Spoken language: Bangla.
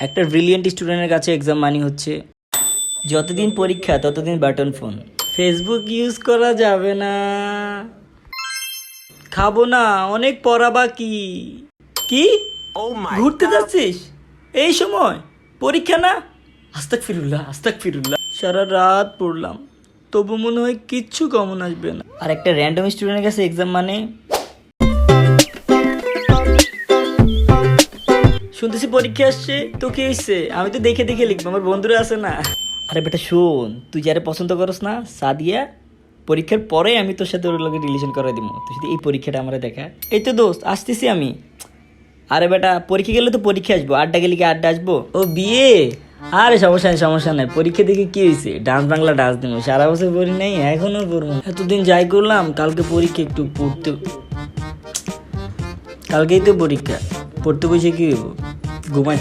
একটা ব্রিলিয়েন্ট স্টুডেন্টের কাছে এক্সাম মানি হচ্ছে যতদিন পরীক্ষা ততদিন বাটন ফোন। ফেসবুক ইউজ করা যাবে না, খাবো না, অনেক পড়া বাকি। কি ঘুরতে যাচ্ছিস এই সময়? পরীক্ষা না? আস্তাগফিরুল্লাহ আস্তাগফিরুল্লাহ। সারা রাত পড়লাম, তবু মনে হয় কিচ্ছু কমন আসবে না। আর একটা র্যান্ডম স্টুডেন্টের কাছে এক্সাম মানে শুনতেছি পরীক্ষা আসছে, তো কি হয়েছে? আমি তো দেখে দেখে লিখবো, আমার বন্ধুরা আছে না। আরে বেটা শোন, তুই যারা পছন্দ করস না সাদিয়া, পরীক্ষার পরে আমি তোর সাথে ওর লগে রিলেশন করে দিব। তুই যদি এই পরীক্ষাটা আমরা দেখা। এই তো দোস্ত আসতেছি আমি। আরে বেটা পরীক্ষা গেলে তো পরীক্ষা আসবো, আড্ডা গেলে কি আড্ডা আসবো? ও বিয়ে? আরে সমস্যা নেই সমস্যা নেই, পরীক্ষা দেখে কি হয়েছে, ডান্স বাংলা ডান্স দিব। সারা বছর পড়ি নাই, এখনো পড়বো। এতদিন যাই করলাম, কালকে পরীক্ষা, একটু পড়তে, কালকেই তো পরীক্ষা, পড়তে বসে কি হইব? ঘুমাই।